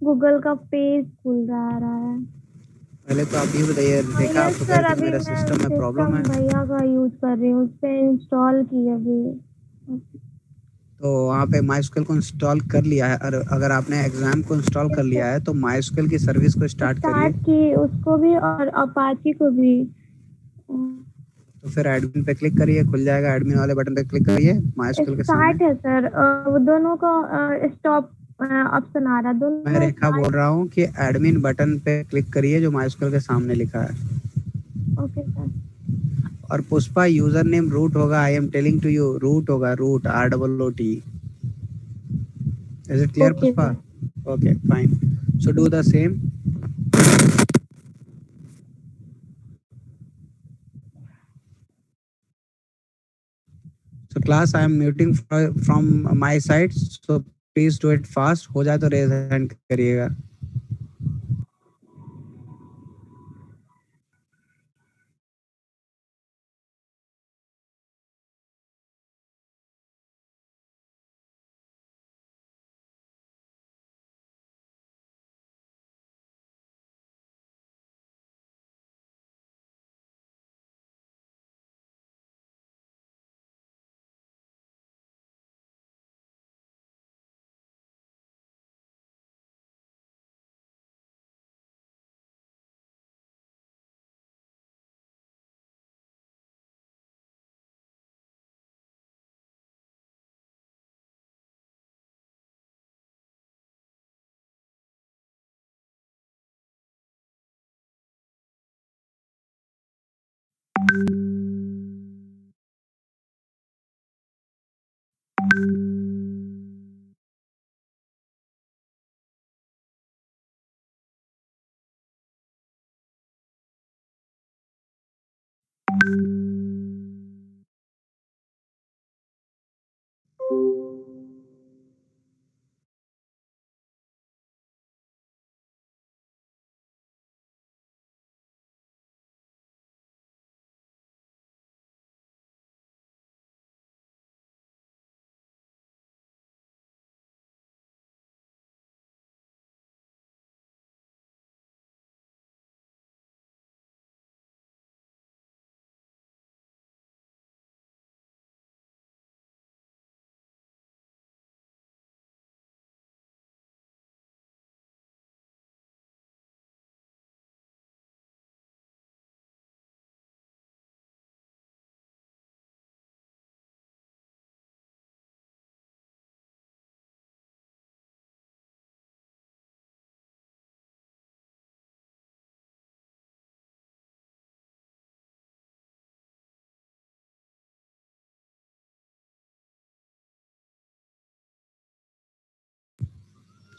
Google का page खुल रहा है। पहले तो आप ये बताइए रेखा, यस आपको कह सर, रहे थे अभी मेरा मैं सिस्टम में प्रॉब्लम सिस्टम है। भैया का यूज कर रही हूँ, उस पे इंस्टॉल की अभी। तो वहाँ पे माई को इंस्टॉल कर लिया है, और अगर आपने एग्जाम को इंस्टॉल कर लिया है तो माई की सर्विस को स्टार्ट करिए। स्टार्ट की उसको भी और अपाची को भी। तो फिर एडमिन पे क्लिक करिए, खुल जाएगा। एडमिन वाले बटन पे क्लिक करिए माई के सामने। स्टार्ट है सर, वो दोनों का स्टॉप ऑप्शन आ रहा, मैं दोनों रेखा स्टार्ट। बोल रहा हूँ कि एडमिन बटन पे क्लिक करिए जो माई के सामने लिखा है। Okay sir. और पुष्पा यूजर नेम रूट होगा। I am telling to you, root होगा, root ROOT। Is it clear okay Pushpa? Sir. Okay fine, so do the same. So class, I am muting from my side. So please do it fast. हो जाए तो raise hand करिएगा।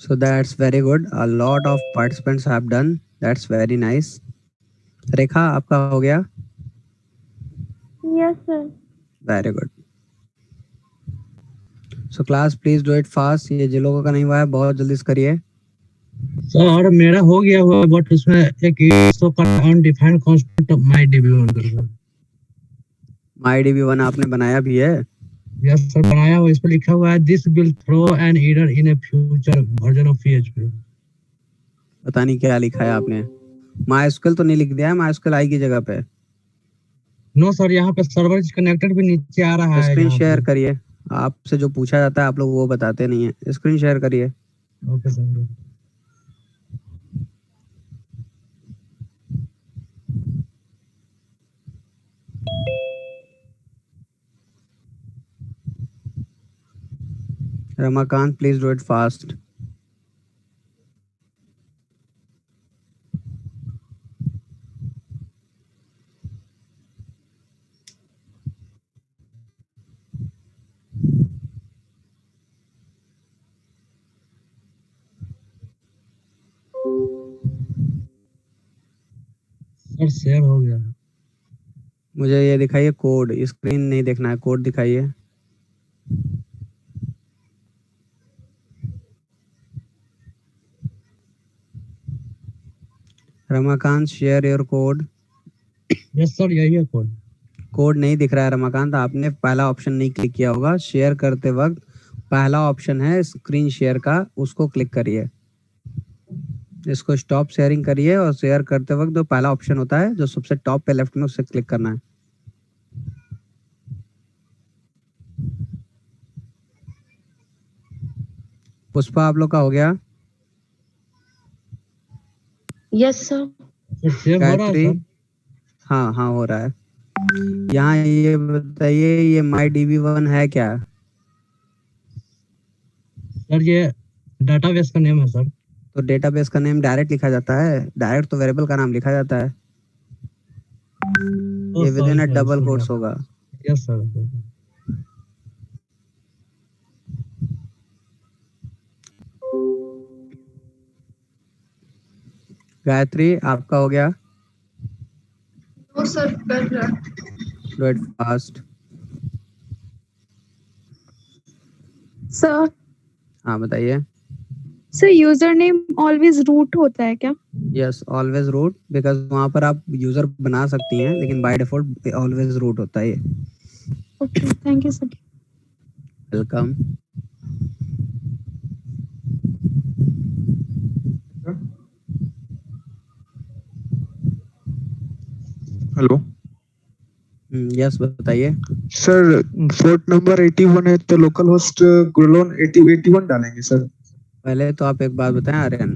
So that's very good. A lot of participants have done. That's very nice. रेखा आपका हो गया? Yes sir. Very good. So class, please do it fast. ये जिन लोगों का नहीं हुआ है बहुत जल्दी से करिए। सर मेरा हो गया हुआ, बट उसमें एक शो कर undefined constant my DB one करके। MyDB1 आपने बनाया भी है? यस सर, बनाया हुआ। इस पर लिखा हुआ है this will throw an error in a future version of PHP। पता नहीं क्या लिखा है आपने। MySQL तो नहीं लिख दिया है? MySQL आई की जगह पे। नो सर, यहाँ पे सर्वर इज कनेक्टेड भी नीचे आ रहा है स्क्रीन यहाँ पे। शेयर करिए। आपसे जो पूछा जाता है आप लोग वो बताते नहीं है। स्क्रीन शेयर करिए। Okay sir. Ramakant, please do it fast. Sir share हो गया। मुझे ये दिखाइए कोड, स्क्रीन नहीं देखना है, कोड दिखाइए। Ramakant, share your code. Yes sir, यही है कोड। कोड नहीं दिख रहा है रमाकांत, आपने पहला ऑप्शन नहीं क्लिक किया होगा। शेयर करते वक्त पहला ऑप्शन है स्क्रीन शेयर का, उसको क्लिक करिए। इसको स्टॉप शेयरिंग करिए और शेयर करते वक्त जो पहला ऑप्शन होता है जो सबसे टॉप पे लेफ्ट में उससे क्लिक करना है। पुष्पा आप लोग का हो गया? Yes sir. सर सेव हो रहा है गायत्री? सर? हाँ हाँ हो रहा है। यहाँ ये बताइए ये माई DB1 है क्या? सर ये डाटाबेस का नेम है सर। तो डेटाबेस का नेम डायरेक्ट लिखा जाता है? डायरेक्ट तो वेरिएबल का नाम लिखा जाता है। ये विद इन डबल कोट्स होगा। Yes sir. गायत्री आपका हो गया? वो सर कर रहा। Do it fast. सर हाँ बताइए। Sir user name always root होता है क्या? यस ऑलवेज रूट, बिकॉज वहाँ पर आप यूजर बना सकती हैं लेकिन बाय डिफॉल्ट ऑलवेज रूट होता है ये। Okay thank you sir. Welcome. Hello yes बताइए। सर, पोर्ट नंबर 81 है तो लोकल होस्ट ग्लोन 81 डालेंगे सर। पहले तो आप एक बात बताएं आर्यन,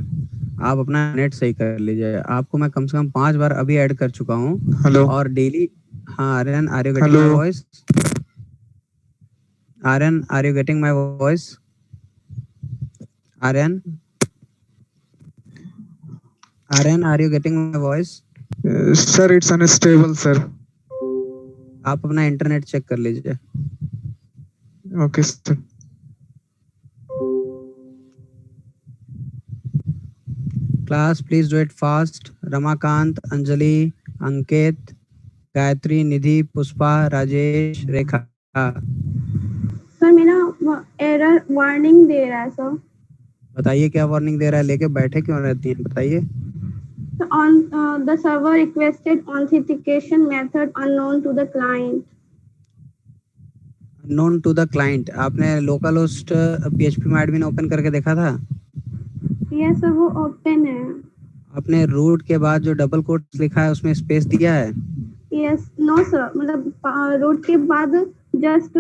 आप अपना नेट सही कर लीजिए। आपको मैं कम से कम 5 बार अभी ऐड कर चुका हूँ हेलो और डेली। हाँ Aryan are you getting hello my voice? Aryan are you getting my voice? Aryan Aryan are you getting my voice? Sir, it's unstable sir. आप अपना इंटरनेट चेक कर लीजिए। Okay sir. Class please do it fast. Ramakant, Anjali, Ankit, Gayatri, Nidhi, Pushpa, Rajesh, Rekha. Sir मेरा error warning दे रहा है sir. बताइए क्या वार्निंग दे रहा है? लेके बैठे क्यों रहती हैं बताइए। On the server requested authentication method unknown to the client. Known to the client, आपने लोकल होस्ट PHP में एडमिन ओपन करके देखा था? यस सर वो ओपन है। आपने रूट के बाद जो डबल कोट्स लिखा है उसमें स्पेस दिया है? यस नो सर, मतलब रूट के बाद जस्ट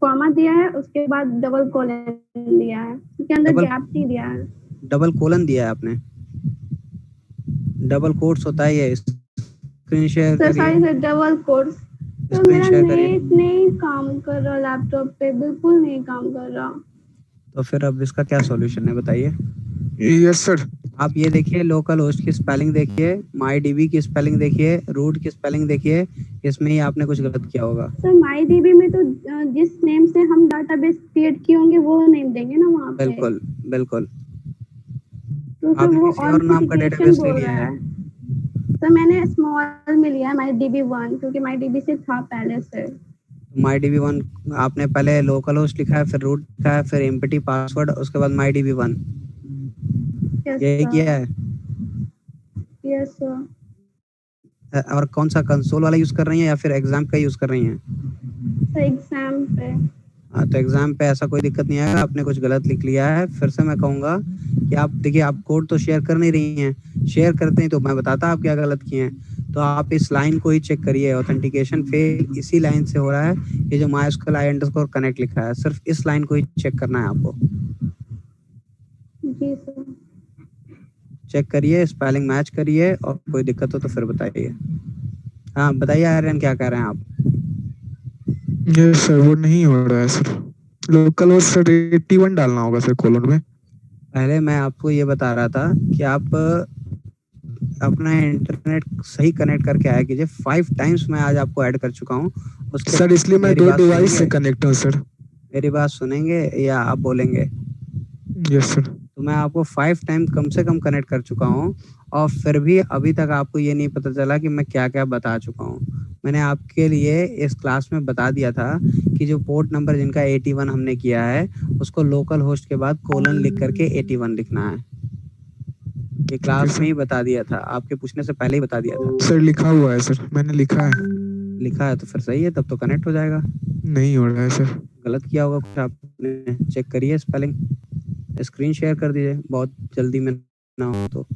कॉमा दिया है, उसके बाद डबल कोलन दिया है, उसके अंदर डबल गैप नहीं दिया है। डबल कोलन दिया है आपने? डबल कोट्स होता है ये। स्क्रीन शेयर सर सॉरी करिए। Sir, double course. तो स्क्रीन मेरा शेयर करिए। नेट नहीं काम कर रहा, लैपटॉप पे बिल्कुल नहीं काम कर रहा। तो फिर अब इसका क्या सॉल्यूशन है बताइए। Yes sir. आप ये देखिए, लोकल होस्ट की स्पेलिंग देखिए, माई DB की स्पेलिंग देखिए, रूट की स्पेलिंग देखिए, इसमें ही आपने कुछ गलत किया होगा। सर माई डीबी में तो जिस नेम से हम डाटाबेस क्रिएट किए होंगे वो नेम देंगे ना वहाँ पे। बिल्कुल बिल्कुल। तो सर आपने वो किसी और नाम का ऑथेंटिकेशन डेटाबेस ले बोल लिया रहा है? है। सर मैंने स्मॉल में लिया है माई डीबी 1, क्योंकि माई डीबी से था पहले से। माई DB1 आपने पहले लोकल होस्ट लिखा है, फिर रूट लिखा है, फिर एम्प्टी पासवर्ड, उसके बाद माई DB1 यस यही किया सर। है? Yes sir. और कौन सा कंसोल वाला यूज कर रही हैं या फिर एग्जाम का यूज कर रही हैं? सर एग्जाम पे। हाँ तो एग्जाम पे ऐसा कोई दिक्कत नहीं आएगा। आपने कुछ गलत लिख लिया है। फिर से मैं कहूँगा कि आप देखिए, आप कोड तो शेयर कर नहीं रही हैं। शेयर करते हैं तो मैं बताता आप क्या गलत किए हैं। तो आप इस लाइन को ही चेक करिए, ऑथेंटिकेशन फेल इसी लाइन से हो रहा है। ये जो MySQL I_connect लिखा है, सिर्फ इस लाइन को ही चेक करना है आपको। जी सर। चेक करिए, स्पेलिंग मैच करिए और कोई दिक्कत हो तो फिर बताइए। हाँ बताइए आर्यन, क्या कह रहे हैं आप? यस सर, वो नहीं हो रहा है सर। लोकल होस्ट सर 81 डालना होगा सर कोलन में। पहले मैं आपको ये बता रहा था कि आप अपना इंटरनेट सही कनेक्ट करके आया कीजिए। 5 टाइम्स मैं आज आपको ऐड कर चुका हूँ। उसके सर इसलिए मैं मेरी 2 बात डिवाइस से सुनेंगे? कनेक्ट हूँ सर। मेरी बात सुनेंगे या आप बोलेंगे? Yes sir. तो मैं आपको 5 टाइम कम से कम कनेक्ट कर चुका हूँ और फिर भी अभी तक आपको ये नहीं पता चला कि मैं क्या क्या बता चुका हूँ। मैंने आपके लिए इस क्लास में बता दिया था कि जो पोर्ट नंबर जिनका 81 हमने किया है उसको लोकल होस्ट के बाद कोलन लिख करके 81 लिखना है। ये क्लास में ही बता दिया था, आपके पूछने से पहले ही बता दिया था। सर लिखा हुआ है सर, मैंने लिखा है। लिखा है तो फिर सही है, तब तो कनेक्ट हो जाएगा। नहीं हो रहा है सर। गलत किया होगा कुछ आपने, चेक करिए स्पेलिंग। स्क्रीन शेयर कर दीजिए बहुत जल्दी में। ना हो तो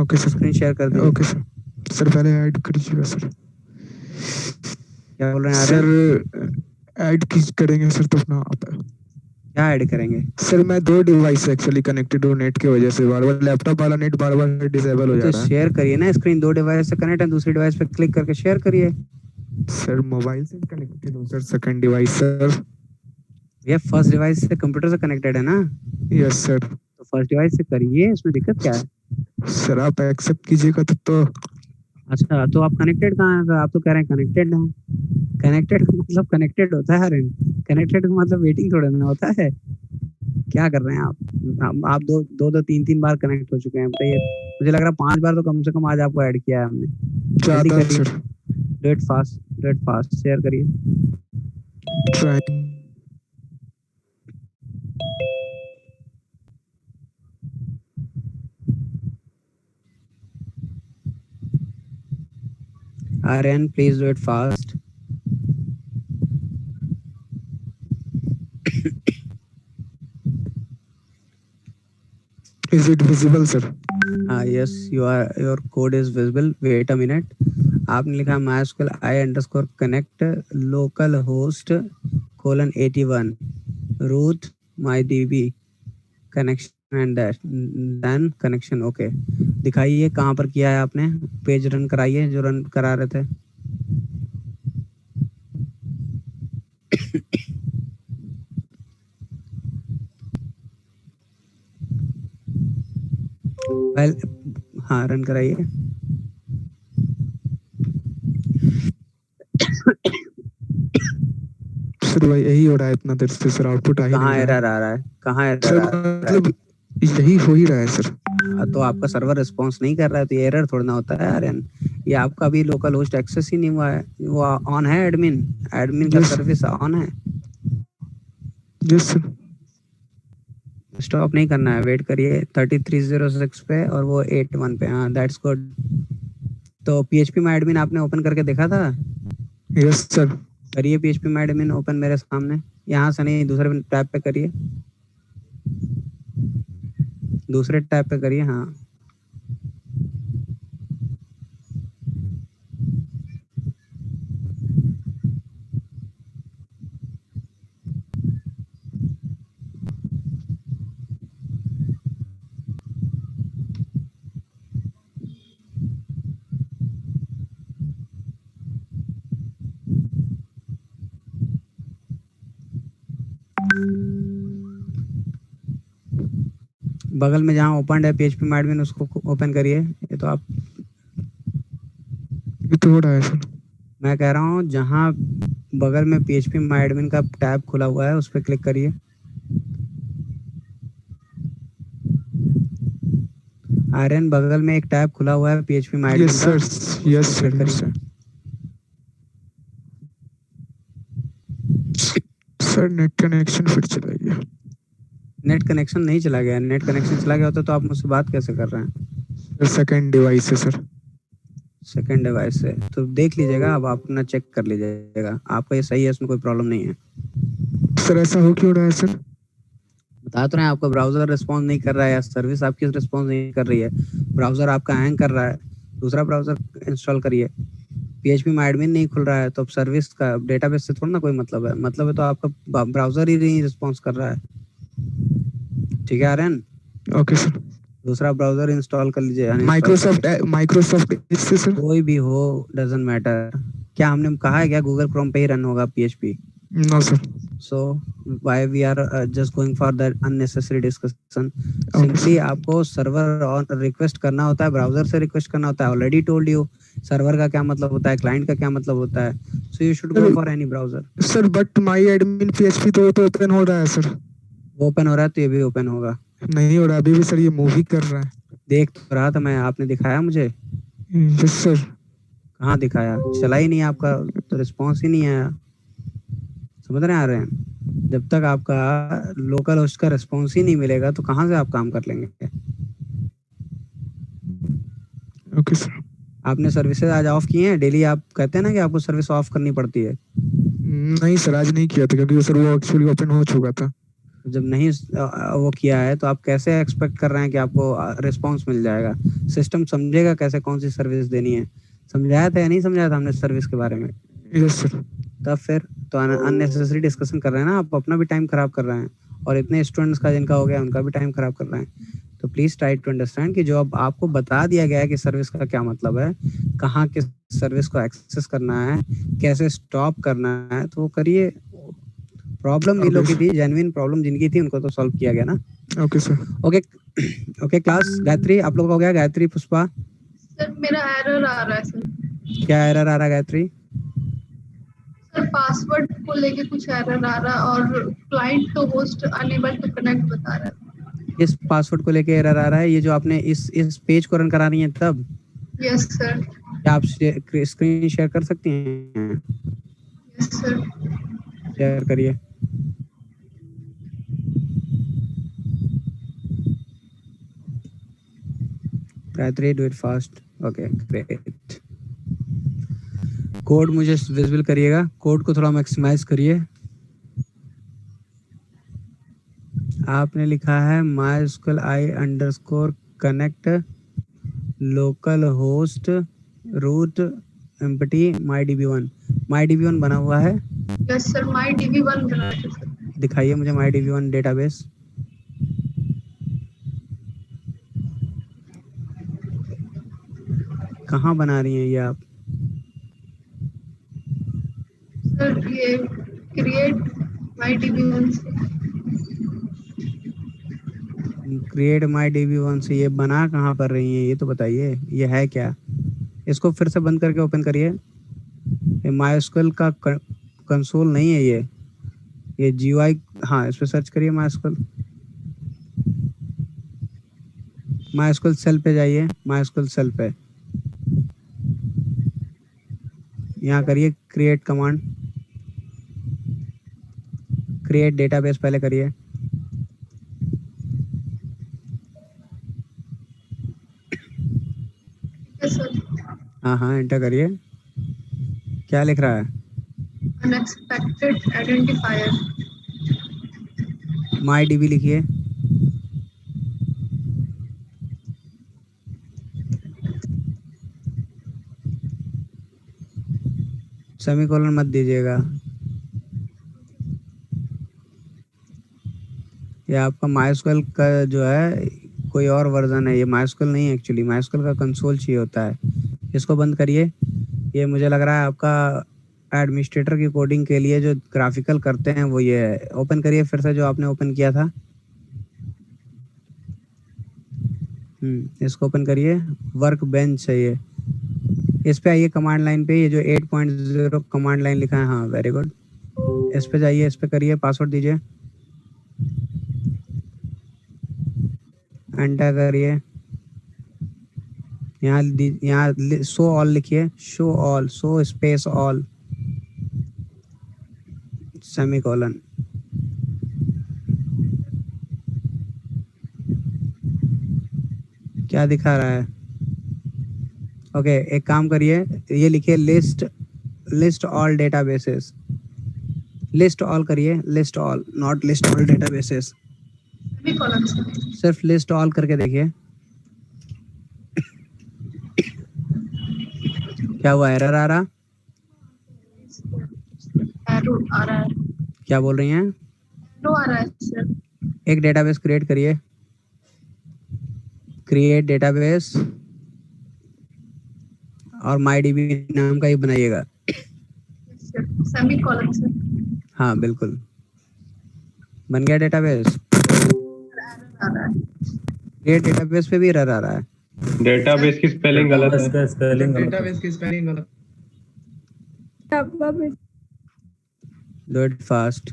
ओके सर, स्क्रीन शेयर कर दीजिए। Okay sir. सर पहले ऐड करिएगा सर। क्या बोल रहे हैं आर्यन? सर ऐड किस करेंगे सर तो अपना आप? क्या ऐड करेंगे? सर मैं 2 डिवाइस एक्चुअली कनेक्टेड हूँ नेट की वजह से, बार-बार लैपटॉप वाला नेट बार-बार डिसेबल हो जा तो रहा है। शेयर करिए ना स्क्रीन, 2 डिवाइस से कनेक्ट है, दूसरी डिवाइस पे क्लिक करके शेयर करिए। सर मोबाइल से कनेक्टेड हूँ सर, सेकंड डिवाइस सर। ये फर्स्ट डिवाइस से कंप्यूटर से कनेक्टेड है ना, यस सर। तो फर्स्ट डिवाइस से करिए, इसमें दिक्कत क्या है? सर आप एक्सेप्ट कीजिएगा तब तो। अच्छा, तो आप कनेक्टेड कहाँ हैं? आप तो कह रहे हैं कनेक्टेड हैं। कनेक्टेड का मतलब कनेक्टेड होता है आर्यन, कनेक्टेड का मतलब वेटिंग थोड़ा ना होता है। क्या कर रहे हैं आप दो तीन तीन बार कनेक्ट हो चुके हैं, बताइए। मुझे लग रहा है 5 बार तो कम से कम आज आपको ऐड किया है हमने। जल्दी ज़्यादा करिए, sir. Do it fast, share करिए। Trying. Aryan please do it fast. Is it visible sir? Yes, your code is visible. Wait a minute. आपने लिखा MySQL I_connect localhost :81 root mydb connection and dash then connection. Okay, दिखाइए कहाँ पर किया है आपने, page run कराइए जो रन करा रहे थे। हाँ रन कराइए। सर भाई यही हो रहा है इतना देर से सर, आउटपुट आ ही कहाँ नहीं रहा एरर आ रहा है? कहाँ है एरर सर, आ रहा है? मतलब यही हो ही रहा है सर। तो आपका सर्वर रिस्पॉन्स नहीं कर रहा है तो ये एरर थोड़ा ना होता है आर्यन। ये आपका अभी लोकल होस्ट एक्सेस ही नहीं हुआ है, वो ऑन है, एडमिन का सर्विस ऑन है। Yes sir. स्टॉप नहीं करना है, वेट करिए 3306 पे और वो 81 पे। हाँ दैट्स गुड। तो PHP माई एडमिन आपने ओपन करके देखा था? Yes sir. करिए PHP माई एडमिन ओपन मेरे सामने, यहाँ से नहीं, दूसरे टैब पे करिए, दूसरे टैब पे करिए। हाँ बगल में जहाँ ओपन है PHP माई एडमिन उसको ओपन करिए। ये तो आप, ये तो हो रहा है सर। मैं कह रहा हूँ जहाँ बगल में PHP माई एडमिन का टैब खुला हुआ है उस पर क्लिक करिए। आर्यन बगल में एक टैब खुला हुआ है PHP माई एडमिन यस का, sir, yes sir, yes sir. Sir net connection फिर चला गया। नेट कनेक्शन नहीं चला गया, नेट कनेक्शन चला गया होता तो आप मुझसे बात कैसे कर रहे हैं? सेकंड डिवाइस है सर। सेकंड डिवाइस से तो देख लीजिएगा, अब आप अपना चेक कर लीजिएगा, आपका ये सही है, इसमें कोई प्रॉब्लम नहीं है। सर ऐसा हो क्यों रहा है सर? बता तो रहे हैं आपका ब्राउजर रिस्पॉन्स नहीं कर रहा है या सर्विस आपकी रिस्पॉन्स नहीं कर रही है, ब्राउजर आपका हैंग कर रहा है, दूसरा ब्राउजर इंस्टॉल करिए। PHP माई एडमिन नहीं खुल रहा है तो अब सर्विस का डेटाबेस से थोड़ा ना कोई मतलब है, मतलब है तो आपका ब्राउजर ही नहीं रिस्पॉन्स कर रहा है। ठीक है आर्यन? Okay sir. दूसरा ब्राउजर इंस्टॉल कर लीजिए, माइक्रोसॉफ्ट इससे सर। कोई भी हो, डजंट मैटर। क्या हमने कहा है क्या गूगल क्रोम पे ही रन होगा PHP? No sir. So why we are just going for that unnecessary discussion? Simply आपको सर्वर और रिक्वेस्ट करना होता है, ब्राउजर से रिक्वेस्ट करना होता है। ऑलरेडी टोल्ड यू सर्वर का क्या मतलब होता है, क्लाइंट का क्या मतलब होता है। So you should go for any browser. Sir but my admin PHP तो ओपन हो रहा है सर। वो ओपन हो रहा है तो ये भी ओपन होगा। नहीं हो रहा अभी भी सर, ये मूव ही कर रहा है। देख तो रहा था मैं, आपने दिखाया मुझे? Yes sir. कहाँ दिखाया? चला ही नहीं आपका तो रिस्पॉन्स ही नहीं आया। समझ रहे आ रहे हैं? जब तक आपका लोकल होस्ट का रिस्पॉन्स ही नहीं मिलेगा तो कहाँ से आप काम कर लेंगे? Okay sir. आपने सर्विसेज आज ऑफ किए हैं? डेली आप कहते हैं ना कि आपको सर्विस ऑफ करनी पड़ती है। नहीं सर आज नहीं किया था क्योंकि सर वो एक्चुअली ओपन हो चुका था। तो जब नहीं वो किया है तो आप कैसे एक्सपेक्ट कर रहे हैं कि आपको रिस्पांस मिल जाएगा? सिस्टम समझेगा कैसे कौन सी सर्विस देनी है? समझाया था या नहीं समझाया था हमने सर्विस के बारे में? Yes sir. तब फिर तो अननेसेसरी डिस्कशन कर रहे हैं ना आप, अपना भी टाइम खराब कर रहे हैं और इतने स्टूडेंट्स का जिनका हो गया उनका भी टाइम खराब कर रहे हैं। तो प्लीज ट्राई टू अंडरस्टैंड कि जो अब आपको बता दिया गया है कि सर्विस का क्या मतलब है, कहाँ किस सर्विस को एक्सेस करना है, कैसे स्टॉप करना है, तो वो करिए। प्रॉब्लम इन लोग की थी, जेन्युइन प्रॉब्लम जिनकी थी उनको तो सॉल्व किया गया ना। Okay sir. Okay okay class, Gayatri आप लोग का हो गया? गायत्री, पुष्पा? सर मेरा एरर आ रहा है सर। क्या एरर आ रहा है गायत्री? सर पासवर्ड को लेके कुछ एरर आ रहा है और client to host unable to connect बता रहा है। इस पासवर्ड को लेके एरर आ रहा है? ये जो आपने इस पेज को रन करा रही है तब? Yes sir. क्या आप स्क्रीन शेयर कर सकती हैं? Yes sir. शेयर करिए। Gayatri do it fast. Okay great. Code मुझे विजिबल करिएगा, कोड को थोड़ा मैक्सिमाइज करिए। आपने लिखा है MySQL i _connect local host root empty MyDB1। MyDB1 बना हुआ है? यस सर, MyDB1 बना है सर। दिखाइए मुझे MyDB1 डेटाबेस। कहाँ बना रही हैं ये आप? सर ये क्रिएट MyDB1 से। क्रिएट MyDB1 से ये बना कहाँ पर रही हैं ये तो बताइए, ये है क्या? इसको फिर से बंद करके ओपन करिए। ये MySQL का कंसोल नहीं है ये GUI। हाँ, इस पर सर्च करिए MySQL सेल पे जाइए, MySQL सेल पे यहाँ करिए क्रिएट कमांड, क्रिएट डेटाबेस पहले करिए। Yes sir. हाँ एंटर करिए। क्या लिख रहा है? Unexpected identifier. MyDB लिखिए। सेमीकोलन मत दीजिएगा। ये आपका MySQL का जो है कोई और वर्जन है, ये MySQL नहीं है एक्चुअली। MySQL का कंसोल चाहिए होता है। इसको बंद करिए। ये मुझे लग रहा है आपका एडमिनिस्ट्रेटर की कोडिंग के लिए जो ग्राफिकल करते हैं वो ये है। ओपन करिए फिर से जो आपने ओपन किया था। इसको ओपन करिए, वर्क बेंच है ये। इस पे आइए कमांड लाइन पे, ये जो 8.0 कमांड लाइन लिखा है, हाँ वेरी गुड। इस पे जाइए, इस पे करिए, पासवर्ड दीजिए, एंटर करिए। यहाँ शो ऑल लिखिए, show all, show space all semicolon. क्या दिखा रहा है? ओके एक काम करिए, ये लिखिए list all databases. List all करिए, list all, not list all databases. Semicolon sir. सिर्फ लिस्ट ऑल करके देखिए। क्या हुआ? एरर आ रहा? एरो आ रहा है। क्या बोल रही हैं? एरो आ रहा है सर। एक डेटाबेस क्रिएट करिए, क्रिएट डेटाबेस, और MyDB नाम का ही बनाइएगा। Semicolon sir. हाँ बिल्कुल, बन गया डेटाबेस। क्रिएट डेटाबेस पे भी एरर आ रहा है। डेटाबेस की स्पेलिंग गलत है। डेटाबेस की स्पेलिंग गलत। Do it fast.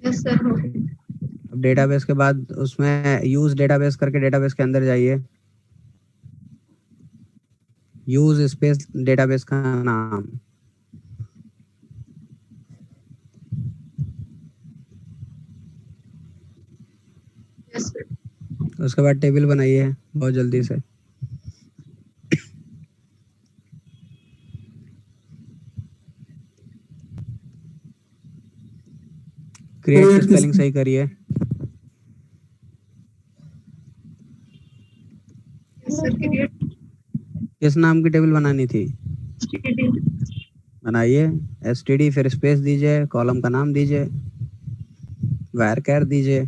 Yes sir हो गया। अब डेटाबेस के बाद उसमें यूज डेटाबेस करके डेटाबेस के अंदर जाइए। यूज स्पेस डेटाबेस का नाम। Yes sir. उसके बाद टेबल बनाइए बहुत जल्दी से। क्रिएट की स्पेलिंग सही करिए। सर क्रिएट किस नाम की टेबल बनानी थी? स्टडी बनाइए। std फिर स्पेस दीजिए, कॉलम का नाम दीजिए, varchar दीजिए।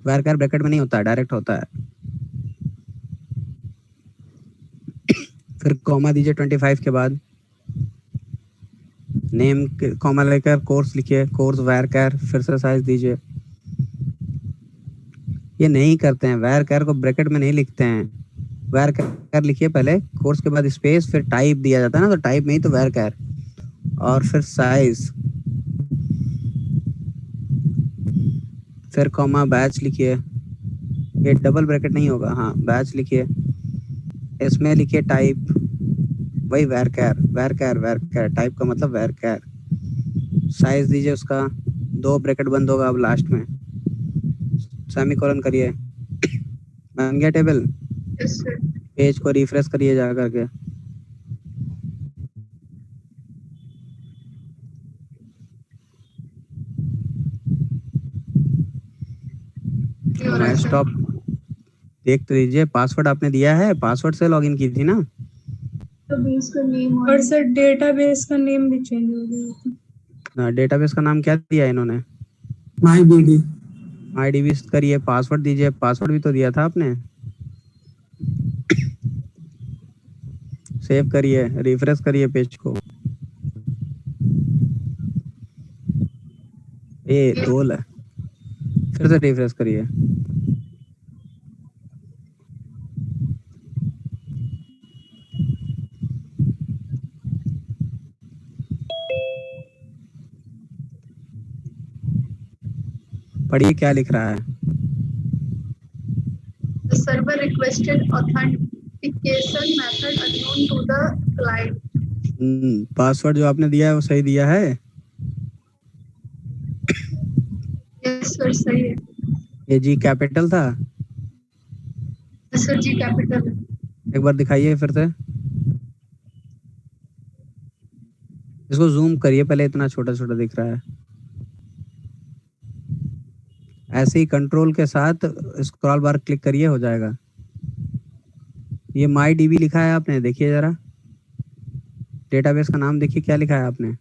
varchar ब्रैकेट में नहीं होता है, डायरेक्ट होता है। फिर कॉमा दीजिए 25 के बाद। नेम कॉमा लेकर कोर्स लिखिए, कोर्स varchar, फिर से साइज दीजिए। ये नहीं करते हैं, varchar को ब्रैकेट में नहीं लिखते हैं। varchar लिखिए पहले, कोर्स के बाद स्पेस, फिर टाइप दिया जाता है ना, तो टाइप में ही तो varchar, और फिर साइज, फिर कॉमा बैच लिखिए। ये डबल ब्रैकेट नहीं होगा, हाँ बैच लिखिए। इसमें लिखिए टाइप, वही varchar, varchar varchar, टाइप का मतलब varchar। साइज दीजिए उसका, 2 ब्रैकेट बंद होगा अब लास्ट में, सेमीकोलन करिए। बन गया टेबल। यस सर पेज को रिफ्रेश करिए जा करके। हो रहा है सर। स्टॉप देख तो लीजिए, पासवर्ड आपने दिया है, पासवर्ड से लॉगिन की थी ना। तो बेस का नेम और सर डेटाबेस का नेम भी चेंज हो गया। डेटाबेस का नाम क्या दिया इन्होंने? MyDB करिए, पासवर्ड दीजिए, पासवर्ड भी तो दिया था आपने। सेव करिए, रिफ्रेश करिए पेज को। ये गोल है, फिर से रिफ्रेश करिए। पढ़िए क्या लिख रहा है। The server requested authentication method unknown to the client. Password जो आपने दिया है वो सही दिया है? यस सर सही है। ये जी कैपिटल था? यस सर जी कैपिटल है। एक बार दिखाइए फिर से। इसको जूम करिए पहले, इतना छोटा छोटा दिख रहा है। ऐसे ही कंट्रोल के साथ स्क्रॉल बार क्लिक करिए, हो जाएगा। ये MyDB लिखा है आपने, देखिए जरा। डेटाबेस का नाम देखिए क्या लिखा है आपने।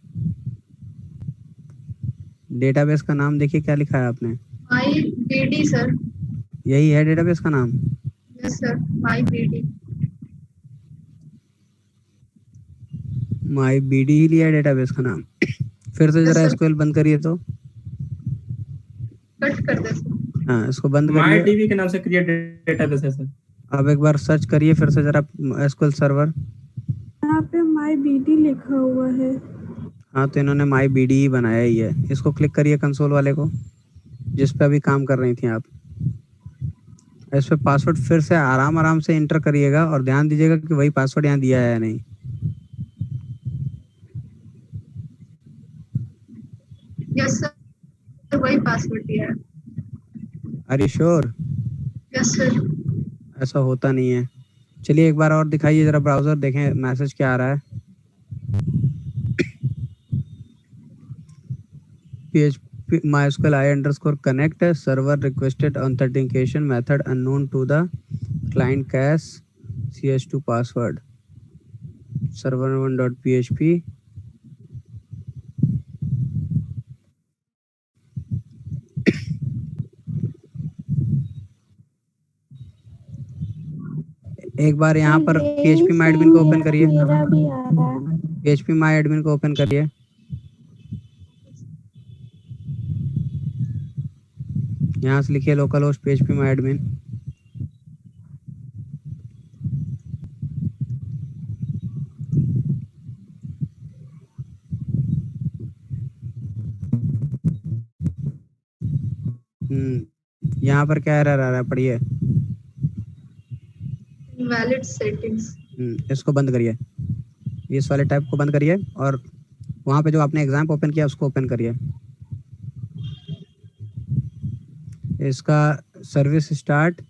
डेटाबेस का नाम देखिए क्या लिखा है आपने। MyBD sir. यही है डेटाबेस का नाम? Yes sir MyBD। MyBD ही लिया है डेटाबेस का नाम। फिर से जरा SQL बंद करिए तो। कट कर दे सर। हाँ इसको बंद करिए। MyDB के नाम से क्रिएट डेटाबेस है सर। अब एक बार सर्च करिए फिर से जरा SQL सर्वर। यहाँ पे MyBD लिखा हुआ है। हाँ तो इन्होंने MyBD ही बनाया ही है। इसको क्लिक करिए कंसोल वाले को, जिस पे अभी काम कर रही थी आप। इस पे पासवर्ड फिर से आराम से इंटर करिएगा और ध्यान दीजिएगा कि वही पासवर्ड यहाँ दिया है या नहीं। यस सर वही पासवर्ड दिया है। Are you sure? Yes sir. ऐसा होता नहीं है। चलिए एक बार और दिखाइए जरा ब्राउजर, देखें मैसेज क्या आ रहा है। PHP MySQL I_connect server requested authentication method unknown to the client cache ch2 password server1.php एक बार यहाँ पर PHP MyAdmin को ओपन करिए। मेरा भी आ रहा है। PHP MyAdmin को ओपन करिए। यहाँ से लिखिए लोकल होस्ट PHP MyAdmin। यहाँ पर क्या एरर आ रहा है, पढ़िए। Valid settings. इसको बंद करिए, इस वाले टैब को बंद करिए और वहाँ पे जो आपने एग्जाम ओपन किया उसको ओपन करिए। इसका सर्विस स्टार्ट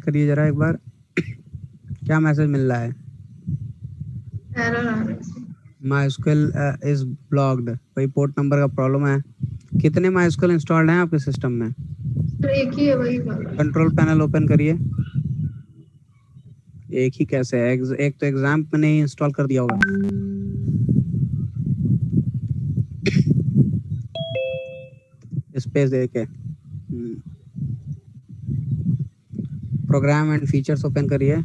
करिए जरा एक बार। क्या मैसेज मिल रहा है? एरर आ रहा है। MySQL इज ब्लॉक्ड, वही पोर्ट नंबर का प्रॉब्लम है। कितने MySQL इंस्टॉल्ड हैं आपके सिस्टम में? सर एक ही है वही वाला। कंट्रोल पैनल ओपन करिए। एक ही कैसे है? एक तो एग्जाम में नहीं इंस्टॉल कर दिया होगा। स्पेस देके प्रोग्राम एंड फीचर्स ओपन करिए।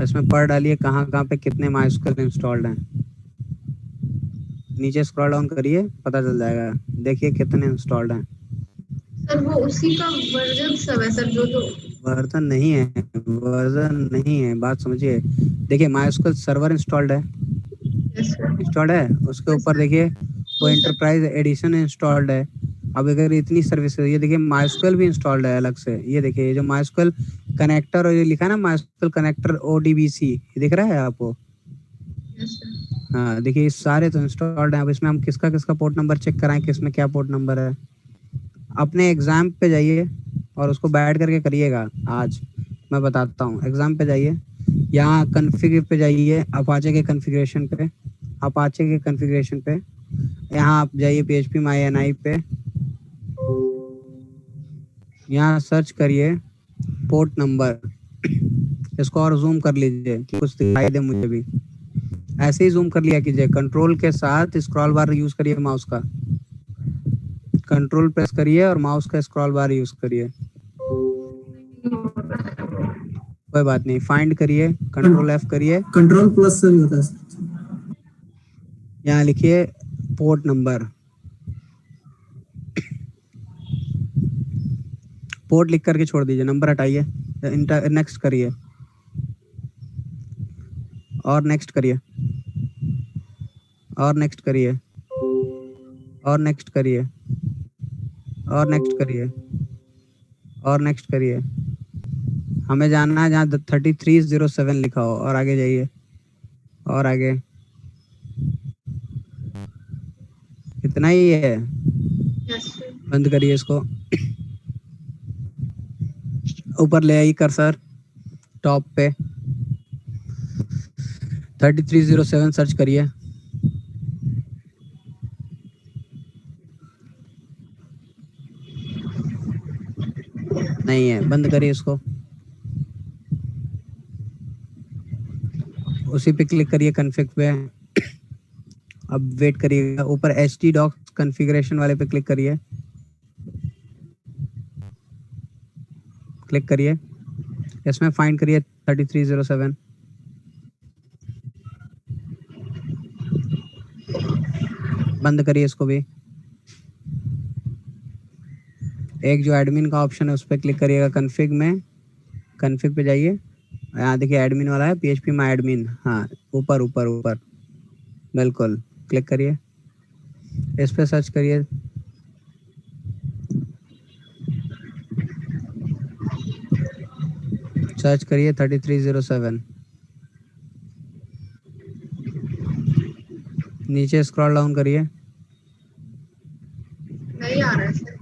इसमें पढ़ डालिए कहाँ कहाँ पे कितने MySQL इंस्टॉल्ड हैं। नीचे स्क्रॉल डाउन करिए, पता चल जाएगा। देखिए कितने इंस्टॉल्ड हैं। सर वो उसी का वर्जन सब है सर, जो वर्जन नहीं है, वर्जन नहीं है, बात समझिए। देखिए MySQL सर्वर इंस्टॉल्ड है, इंस्टॉल्ड है। उसके ऊपर देखिए वो एंटरप्राइज एडिशन इंस्टॉल्ड है। अब अगर इतनी सर्विसेज, ये देखिए MySQL भी इंस्टॉल्ड है अलग से। ये देखिए जो MySQL कनेक्टर और ये लिखा है ना MySQL कनेक्टर ODBC, ये दिख रहा है आपको? हाँ देखिए सारे तो इंस्टॉल्ड हैं। अब इसमें हम किसका किसका पोर्ट नंबर चेक कराएं, किसमें क्या पोर्ट नंबर है। अपने एग्जाम पे जाइए और उसको बैठ करके करिएगा। आज मैं बताता हूँ। एग्जाम पे जाइए, यहाँ कॉन्फ़िगर पे जाइए, अपाचे के कॉन्फ़िगरेशन पे, अपाचे के कॉन्फ़िगरेशन पे यहाँ आप जाइए PHP MyNI पे, यहाँ सर्च करिए पोर्ट नंबर। इसको और जूम कर लीजिए कि कुछ दिखाई दे मुझे भी। ऐसे ही जूम कर लिया कीजिए। कंट्रोल के साथ स्क्रॉल बार यूज करिए, माउस का कंट्रोल प्रेस करिए और माउस का स्क्रॉल बार यूज करिए। कोई बात नहीं, फाइंड करिए, कंट्रोल F करिए, कंट्रोल प्लस से भी होता है। यहाँ लिखिए पोर्ट नंबर। पोर्ट लिख करके छोड़ दीजिए, नंबर हटाइए, नेक्स्ट करिए और नेक्स्ट करिए और नेक्स्ट करिए और नेक्स्ट करिए और नेक्स्ट करिए और नेक्स्ट करिए। हमें जानना है जहाँ 3307 लिखा हो, और आगे जाइए और आगे। इतना ही है, बंद करिए इसको। ऊपर ले आइए कर्सर टॉप पे, 3307 सर्च करिए। नहीं है, बंद करिए इसको। उसी पे क्लिक करिए कॉन्फ़िग पे। अब वेट करिएगा, ऊपर htdocs कॉन्फ़िगरेशन वाले पे क्लिक करिए, क्लिक करिए। इसमें फाइंड करिए 3307। बंद करिए इसको भी। एक जो एडमिन का ऑप्शन है उस पर क्लिक करिएगा कॉन्फ़िग में। कॉन्फ़िग पे जाइए, यहाँ देखिए एडमिन वाला है, PHP MyAdmin। हाँ ऊपर ऊपर ऊपर बिल्कुल, क्लिक करिए, इस पे सर्च करिए। सर्च करिए 3307। नीचे स्क्रॉल डाउन करिए, नहीं आ रहा है सर।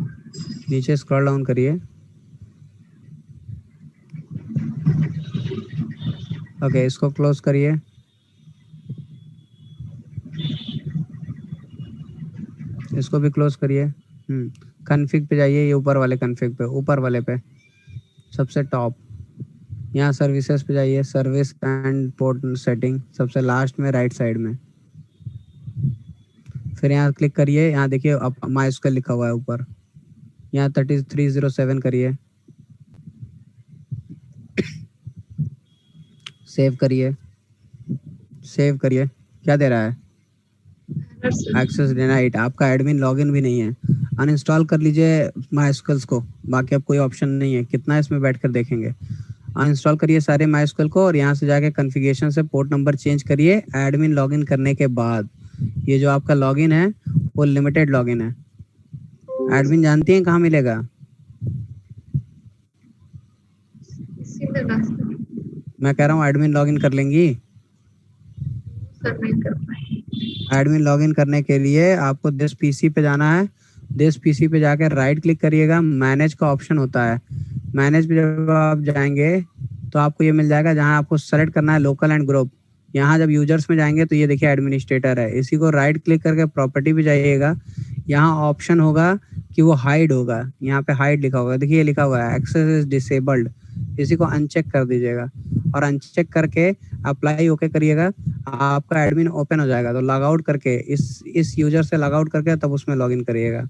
नीचे स्क्रॉल डाउन करिए। ओके, इसको क्लोज करिए। इसको भी क्लोज करिए। कॉन्फ़िग पे जाइए, ये ऊपर वाले कॉन्फ़िग पे, ऊपर वाले पे सबसे टॉप। यहाँ सर्विसेज पे जाइए, सर्विस एंड पोर्ट सेटिंग, सबसे लास्ट में राइट साइड में। फिर यहाँ क्लिक करिए, यहाँ देखिए अब MySQL लिखा हुआ है ऊपर। यहाँ 3307 करिए, सेव करिए, सेव करिए। क्या दे रहा है? Access denied. आपका एडमिन लॉगिन भी नहीं है। अनइंस्टॉल कर लीजिए MySQL को, बाकी अब कोई ऑप्शन नहीं है। कितना इसमें बैठकर देखेंगे। अनइंस्टॉल करिए सारे MySQL को और यहाँ से जाके कॉन्फ़िगरेशन से पोर्ट नंबर चेंज करिए। एडमिन लॉगिन करने के बाद ये जो आपका लॉगिन है वो लिमिटेड लॉगिन है। एडमिन जानती हैं कहाँ मिलेगा? मैं कह रहा हूँ एडमिन लॉगिन कर लेंगी। सर नहीं कर पाए। एडमिन लॉगिन करने के लिए आपको दिस PC पे जाना है दिस पीसी पे जाकर राइट क्लिक करिएगा, मैनेज का ऑप्शन होता है। मैनेज पे जब आप जाएंगे तो आपको ये मिल जाएगा जहाँ आपको सेलेक्ट करना है लोकल एंड ग्रुप। यहाँ जब यूजर्स में जाएंगे तो ये देखिए एडमिनिस्ट्रेटर है, इसी को राइट क्लिक करके प्रॉपर्टी पे जाइएगा। यहाँ ऑप्शन होगा कि वो हाइड होगा, यहाँ पे हाइड लिखा होगा, देखिए ये लिखा हुआ है एक्सेस इज डिसेबल्ड, इसी को अनचेक कर दीजिएगा और अनचेक करके अप्लाई ओके करिएगा, आपका एडमिन ओपन हो जाएगा। तो लॉग आउट करके इस यूजर से लॉग आउट करके तब उसमें लॉगिन करिएगा।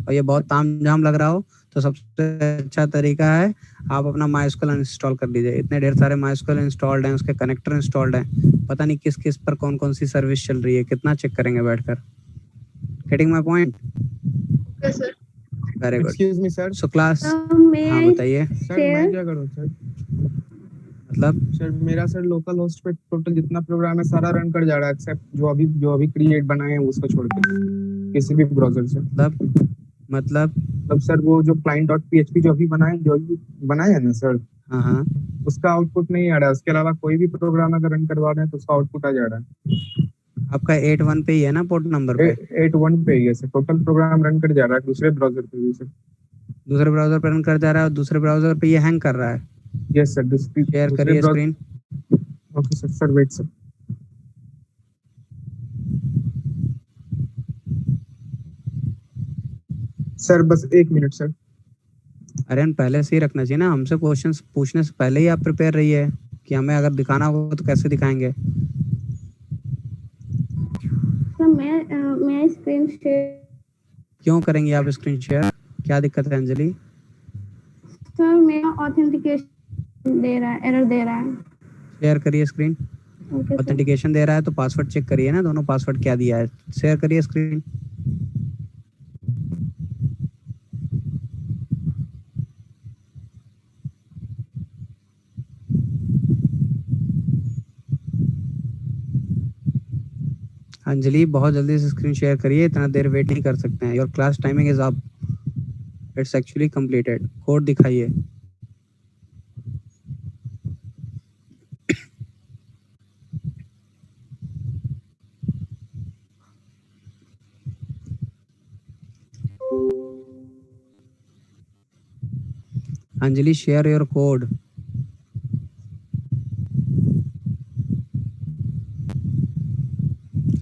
और ये बहुत तामझाम लग रहा हो तो सबसे अच्छा तरीका है आप अपना MySQL इंस्टॉल कर लीजिए। इतने ढेर सारे MySQL इंस्टॉल्ड हैं, उसके कनेक्टर इंस्टॉल्ड हैं, पता नहीं किस किस पर कौन कौन सी सर्विस चल रही है, कितना चेक करेंगे बैठकर। Getting my point? Okay sir. Very good. Excuse me sir. So class, हाँ बताइए सर मैं क्या करूं सर? मतलब सर मेरा सर लोकल होस्ट पे टोटल जितना प्रोग्राम है सारा रन कर जा रहा है एक्सेप्ट जो अभी क्रिएट बनाए हैं उसको छोड़ के किसी भी ब्राउज़र से। मतलब सर वो जो client.php जो अभी बनाए हैं ना सर, हाँ उसका आउटपुट नहीं आ रहा है। उसके अलावा कोई भी प्रोग्राम अगर रन करवा रहे हैं तो उसका आउटपुट आ जा रहा है। आपका 81 पे ही है ना पोर्ट नंबर पे? 81 पे ही है सर। टोटल प्रोग्राम रन कर जा रहा है दूसरे ब्राउज़र पे भी सर। दूसरे ब्राउज़र पे रन कर जा रहा है और दूसरे ब्राउज़र पे ये हैंग कर रहा है? Yes sir. शेयर करिए screen. Okay sir. Sir wait sir. Sir बस 1 मिनट सर। अरे पहले से ही रखना चाहिए ना, हमसे क्वेश्चंस पूछने से पहले ही आप प्रिपेयर रहिए कि हमें अगर दिखाना होगा तो कैसे दिखाएंगे। तो मैं स्क्रीन शेयर क्यों करेंगे आप स्क्रीन शेयर? क्या दिक्कत है अंजलि? सर मेरा ऑथेंटिकेशन दे रहा है, एरर दे रहा है। शेयर करिए स्क्रीन। Okay sir. ऑथेंटिकेशन दे रहा है तो पासवर्ड चेक करिए ना, दोनों पासवर्ड क्या दिया है। शेयर करिए स्क्रीन। अंजलि बहुत जल्दी से स्क्रीन शेयर करिए, इतना देर वेट नहीं कर सकते हैं। Your class timing is up, it's actually completed. Code दिखाइए। Anjali share your code.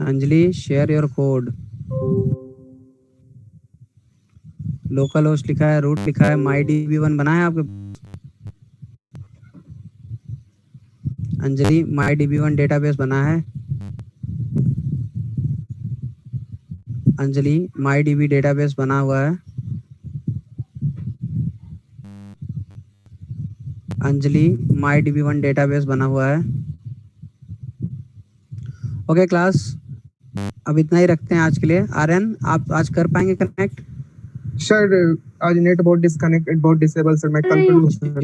Anjali share your code. Local host लिखा है, रूट लिखा है, MyDB1 बना है आपके? अंजलि MyDB1 डेटाबेस बना है? अंजलि MyDB डेटाबेस बना हुआ है? अंजलि MyDB1 डेटाबेस बना हुआ है? ओके क्लास, अब इतना ही रखते हैं आज के लिए। आर्यन आप आज कर पाएंगे कनेक्ट? सर आज नेट बहुत डिस्कनेक्टेड, बहुत डिसेबल सर। मैं कल कर लूंगा।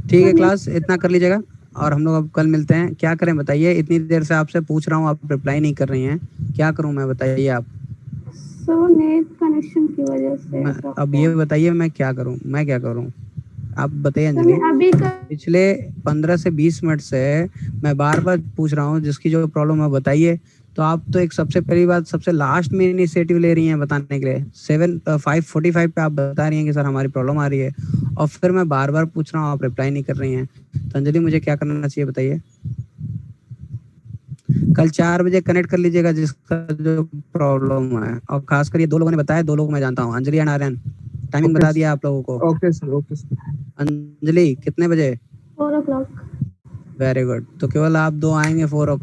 ठीक है क्लास, इतना कर लीजिएगा और हम लोग अब कल मिलते हैं। क्या करें बताइए? इतनी देर से आपसे पूछ रहा हूँ, आप रिप्लाई नहीं कर रही हैं, क्या करूँ मैं बताइए आप? सो नेट कनेक्शन की वजह से। अब ये बताइए मैं क्या करूँ आप बताइए अंजलि। अभी पिछले 15 से 20 मिनट से मैं बार बार पूछ रहा हूँ जिसकी जो प्रॉब्लम है बताइए, तो आप तो एक सबसे पहली बात सबसे लास्ट में इनिशिएटिव ले रही हैं बताने के लिए। 5:45 पे आप बता रही हैं कि सर हमारी प्रॉब्लम आ रही है और फिर मैं बार बार पूछ रहा हूँ, आप रिप्लाई नहीं कर रही हैं। तो अंजलि मुझे क्या करना चाहिए बताइए? कल 4 बजे कनेक्ट कर लीजिएगा जिसका जो प्रॉब्लम है, और खासकर ये 2 लोगों ने बताया, 2 लोग मैं जानता हूँ, अंजलि एंड आर्यन। टाइमिंग बता दिया आप लोगों को? Okay sir. Okay sir. Anjali कितने बजे? 4 o'clock। Very good. तो केवल आप 2 आएंगे 4 o'clock।